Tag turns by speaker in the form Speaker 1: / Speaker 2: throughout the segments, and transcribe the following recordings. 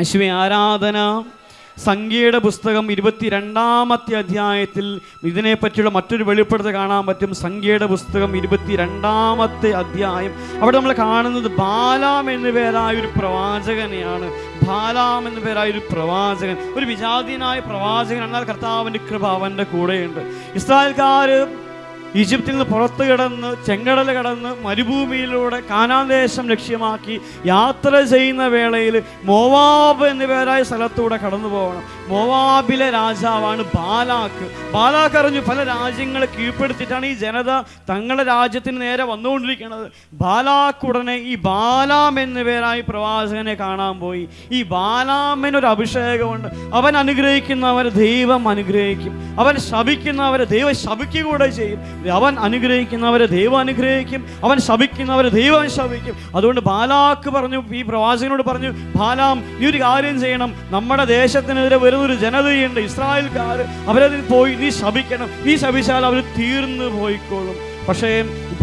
Speaker 1: യേശുവേ ആരാധന. സംഖ്യയുടെ പുസ്തകം 22-ാമത്തെ അധ്യായത്തിൽ ഇതിനെപ്പറ്റിയുള്ള മറ്റൊരു വെളിപ്പെടുത്തൽ കാണാൻ പറ്റും. സംഖ്യയുടെ പുസ്തകം 22-ാമത്തെ അധ്യായം. അവിടെ നമ്മൾ കാണുന്നത് ബാലാം എന്നു പേരായൊരു പ്രവാചകനെയാണ്. ബാലാം എന്നു പേരായൊരു പ്രവാചകൻ, ഒരു വിജാതീയനായ പ്രവാചകൻ. എന്നാൽ കർത്താവിൻ്റെ കൃപ അവൻ്റെ കൂടെയുണ്ട്. ഇസ്രായേൽക്കാർ ഈജിപ്തിൽ നിന്ന് പുറത്തു കിടന്ന് ചെങ്കടൽ കടന്ന് മരുഭൂമിയിലൂടെ കാനാൻ ദേശം ലക്ഷ്യമാക്കി യാത്ര ചെയ്യുന്ന വേളയിൽ മോവാബ് എന്നു പേരായ സ്ഥലത്തൂടെ കടന്നു പോകണം. മോവാബിലെ രാജാവാണ് ബാലാക്ക്. ബാലാക്ക് അറിഞ്ഞു പല രാജ്യങ്ങളെ കീഴ്പ്പെടുത്തിയിട്ടാണ് ഈ ജനത തങ്ങളുടെ രാജ്യത്തിന് നേരെ വന്നുകൊണ്ടിരിക്കുന്നത്. ബാലാക്ക് ഉടനെ ഈ ബാലാം എന്നു പേരായി പ്രവാചകനെ കാണാൻ പോയി. ഈ ബാലാമിനൊരു അഭിഷേകമുണ്ട്. അവൻ അനുഗ്രഹിക്കുന്നവരെ ദൈവം അനുഗ്രഹിക്കും, അവൻ ശപിക്കുന്നവരെ ദൈവം ശപിക്കുക കൂടെ ചെയ്യും. അവൻ അനുഗ്രഹിക്കുന്നവരെ ദൈവം അനുഗ്രഹിക്കും, അവൻ ശപിക്കുന്നവരെ ദൈവം ശപിക്കും. അതുകൊണ്ട് ബാലാക്ക് പറഞ്ഞു, ഈ പ്രവാചകനോട് പറഞ്ഞു, ബാലാം നീ ഒരു കാര്യം ചെയ്യണം, നമ്മുടെ ദേശത്തിനെതിരെ വരുന്നൊരു ജനതയുണ്ട് ഇസ്രായേൽക്കാർ, അവരതിൽ പോയി നീ ശപിക്കണം, നീ ശപിച്ചാൽ അവർ തീർന്നു പോയിക്കോളും. പക്ഷേ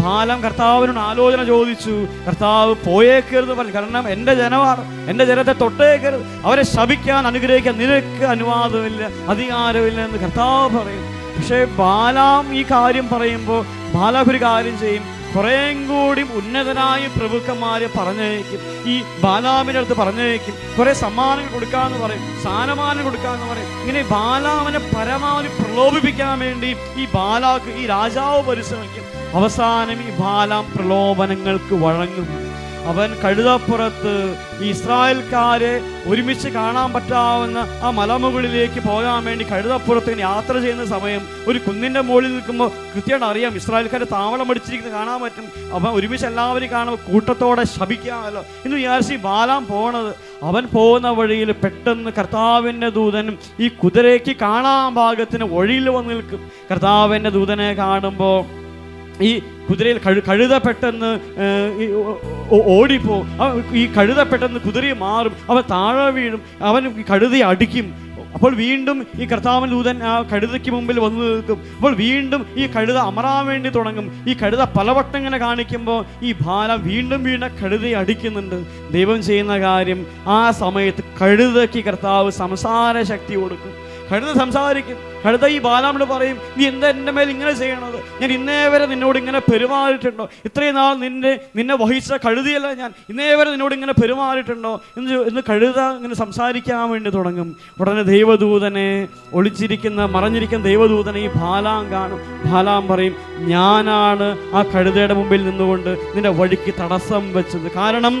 Speaker 1: ബാലാം കർത്താവിനോട് ആലോചന ചോദിച്ചു. കർത്താവ് പോയേക്കരുത് പറഞ്ഞു. കാരണം എൻ്റെ ജനമാണ്, എൻ്റെ ജനത്തെ തൊട്ടേക്കരുത്, അവരെ ശപിക്കാൻ അനുഗ്രഹിക്കാൻ നിനക്ക് അനുവാദമില്ല, അധികാരമില്ല എന്ന് കർത്താവ് പറയും. പക്ഷേ ബാലാം ഈ കാര്യം പറയുമ്പോൾ ബാലാക്ക് ഒരു കാര്യം ചെയ്യും, കുറേയും കൂടി ഉന്നതനായ പ്രഭുക്കന്മാരെ പറഞ്ഞയക്കും. ഈ ബാലാമിൻ്റെ അടുത്ത് പറഞ്ഞയക്കും, കുറേ സമ്മാനങ്ങൾ കൊടുക്കാമെന്ന് പറയും, സ്ഥാനമാനം കൊടുക്കാമെന്ന് പറയും. ഇങ്ങനെ ബാലാമിനെ പരമാവധി പ്രലോഭിപ്പിക്കാൻ വേണ്ടി ഈ ബാലാക്ക്, ഈ രാജാവ് പരിശ്രമിക്കും. അവസാനം ഈ ബാലാം പ്രലോഭനങ്ങൾക്ക് വഴങ്ങും. അവൻ കഴുതപ്പുറത്ത് ഇസ്രായേൽക്കാരെ ഒരുമിച്ച് കാണാൻ പറ്റാവുന്ന ആ മലമുകളിലേക്ക് പോകാൻ വേണ്ടി കഴുതപ്പുറത്ത് യാത്ര ചെയ്യുന്ന സമയം ഒരു കുന്നിൻ്റെ മുകളിൽ നിൽക്കുമ്പോൾ കൃത്യമായിട്ട് അറിയാം ഇസ്രായേൽക്കാരെ താവളം അടിച്ചിരിക്കുന്നത് കാണാൻ പറ്റും. അവൻ ഒരുമിച്ച് എല്ലാവരും കാണുമ്പോൾ കൂട്ടത്തോടെ ശപിക്കാമല്ലോ എന്ന് വിചാരിച്ച് ബാലാം പോണത്. അവൻ പോകുന്ന വഴിയിൽ പെട്ടെന്ന് കർത്താവിൻ്റെ ദൂതനും ഈ കുതിരയ്ക്ക് കാണാൻ ഭാഗത്തിന് വഴിയിൽ വന്ന് നിൽക്കും. കർത്താവിൻ്റെ ദൂതനെ കാണുമ്പോൾ ഈ കുതിരയിൽ കഴുത പെട്ടെന്ന് ഓടിപ്പോ, ഈ കഴുത പെട്ടെന്ന് കുതിരയെ മാറും, അവൻ താഴെ വീഴും, അവൻ കഴുതയെ അടിക്കും. അപ്പോൾ വീണ്ടും ഈ കർത്താവിൻ ദൂതൻ ആ കഴുതയ്ക്ക് മുമ്പിൽ വന്നു നിൽക്കും. അപ്പോൾ വീണ്ടും ഈ കഴുത അമറാൻ വേണ്ടി തുടങ്ങും. ഈ കഴുത പലവട്ടം ഇങ്ങനെ കാണിക്കുമ്പോൾ ഈ ബാലാം വീണ്ടും കഴുതയെ അടിക്കുന്നുണ്ട്. ദൈവം ചെയ്യുന്ന കാര്യം, ആ സമയത്ത് കഴുതയ്ക്ക് കർത്താവ് സംസാര ശക്തി കൊടുക്കും. കഴുത സംസാരിക്കും. കഴുത ഈ ബാലാമിനോട് പറയും, നീ എന്താ എൻ്റെ മേൽ ഇങ്ങനെ ചെയ്യണത്? ഞാൻ ഇന്നേ വരെ നിന്നോട് ഇങ്ങനെ പെരുമാറിയിട്ടുണ്ടോ? ഇത്രയും നാൾ നിന്നെ വഹിച്ച കഴുതിയല്ല ഞാൻ, ഇന്നേ വരെ നിന്നോട് ഇങ്ങനെ പെരുമാറിയിട്ടുണ്ടോ എന്ന് കഴുത ഇങ്ങനെ സംസാരിക്കാൻ വേണ്ടി തുടങ്ങും. ഉടനെ ദൈവദൂതനെ, മറഞ്ഞിരിക്കുന്ന ദൈവദൂതനെ ഈ ബാലാം കാണും. ബാലാം പറയും, ഞാനാണ് ആ കഴുതയുടെ മുമ്പിൽ നിന്നുകൊണ്ട് നിന്റെ വഴിക്ക് തടസ്സം വെച്ചത്. കാരണം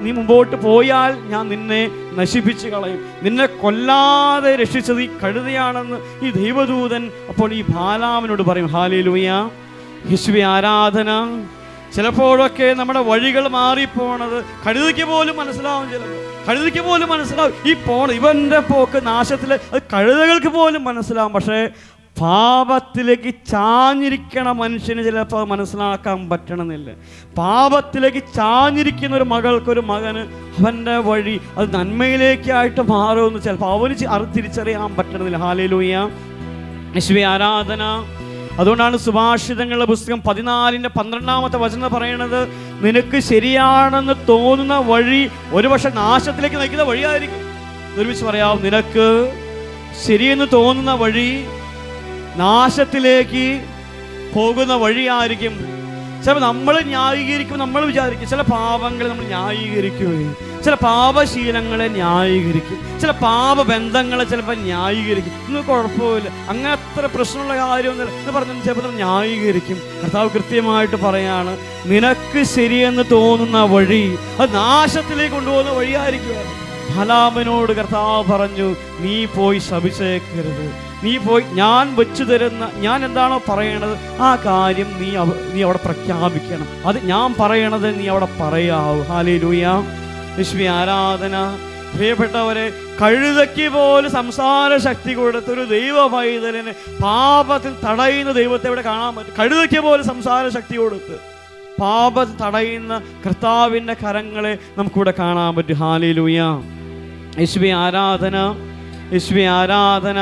Speaker 1: നീ മുമ്പോട്ട് പോയാൽ ഞാൻ നിന്നെ നശിപ്പിച്ച് കളയും, നിന്നെ കൊല്ലാതെ രക്ഷിച്ചത് ഈ കഴുതയാണെന്ന് ഈ ദൈവദൂതൻ അപ്പോൾ ഈ ബാലാമിനോട് പറയും. ഹല്ലേലൂയ, യേശുവേ ആരാധന. ചിലപ്പോഴൊക്കെ നമ്മുടെ വഴികൾ മാറിപ്പോണത് കഴുതയ്ക്ക് പോലും മനസ്സിലാവും. കഴുതയ്ക്ക് പോലും മനസ്സിലാവും ഇവൻ്റെ പോക്ക് നാശത്തിൽ, അത് കഴുതകൾക്ക് പോലും മനസ്സിലാവും. പക്ഷേ പാപത്തിലേക്ക് ചാഞ്ഞിരിക്കണ മനുഷ്യന് ചിലപ്പോൾ മനസ്സിലാക്കാൻ പറ്റണമെന്നില്ല. പാപത്തിലേക്ക് ചാഞ്ഞിരിക്കുന്ന ഒരു മകൾക്കൊരു മകന് അവൻ്റെ വഴി അത് നന്മയിലേക്കായിട്ട് മാറുമെന്ന് ചിലപ്പോൾ അവന് തിരിച്ചറിയാൻ പറ്റണമെന്നില്ല. ഹല്ലേലൂയ, യേശുവേ ആരാധന. അതുകൊണ്ടാണ് സുഭാഷിതങ്ങളുടെ പുസ്തകം 14-12 വചനം പറയണത്, നിനക്ക് ശരിയാണെന്ന് തോന്നുന്ന വഴി ഒരുപക്ഷെ നാശത്തിലേക്ക് നയിക്കുന്ന വഴിയായിരിക്കും. ഒരുമിച്ച് പറയാം, നിനക്ക് ശരിയെന്ന് തോന്നുന്ന വഴി നാശത്തിലേക്ക് പോകുന്ന വഴിയായിരിക്കും. ചിലപ്പോൾ നമ്മൾ ന്യായീകരിക്കും, നമ്മൾ വിചാരിക്കും ചില പാപങ്ങളെ നമ്മൾ ന്യായീകരിക്കുകയും ചില പാപശീലങ്ങളെ ന്യായീകരിക്കും, ചില പാപബന്ധങ്ങളെ ചിലപ്പോൾ ന്യായീകരിക്കും. ഇന്ന് കുഴപ്പമില്ല, അങ്ങനെ അത്ര പ്രശ്നമുള്ള കാര്യമൊന്നുമില്ല എന്ന് പറഞ്ഞാൽ ചിലപ്പോൾ നമ്മൾ ന്യായീകരിക്കും. കർത്താവ് കൃത്യമായിട്ട് പറയാണ്, നിനക്ക് ശരിയെന്ന് തോന്നുന്ന വഴി അത് നാശത്തിലേക്ക് കൊണ്ടുപോകുന്ന വഴിയായിരിക്കും. ബാലാമിനോട് കർത്താവ് പറഞ്ഞു, നീ പോയി ശപിച്ചേക്കരുത്, നീ പോയി ഞാൻ വെച്ചു തരുന്ന, ഞാൻ എന്താണോ പറയണത് ആ കാര്യം നീ അവിടെ പ്രഖ്യാപിക്കണം. അത് ഞാൻ പറയണത് നീ അവിടെ പറയാവൂ. ഹല്ലേലൂയ, യേശുവേ ആരാധന. പ്രിയപ്പെട്ടവരെ, കഴുതയ്ക്ക് പോലും സംസാര ശക്തി കൊടുത്തൊരു ദൈവ പൈതലിന് പാപത്തിൽ തടയുന്ന ദൈവത്തെ ഇവിടെ കാണാൻ പറ്റും. കഴുതയ്ക്ക് പോലും സംസാര ശക്തി കൊടുത്ത് പാപത്തിൽ തടയുന്ന കർത്താവിൻ്റെ കരങ്ങളെ നമുക്കിവിടെ കാണാൻ പറ്റും. ഹല്ലേലൂയ, യേശുവേ ആരാധന, യേശുവേ ആരാധന.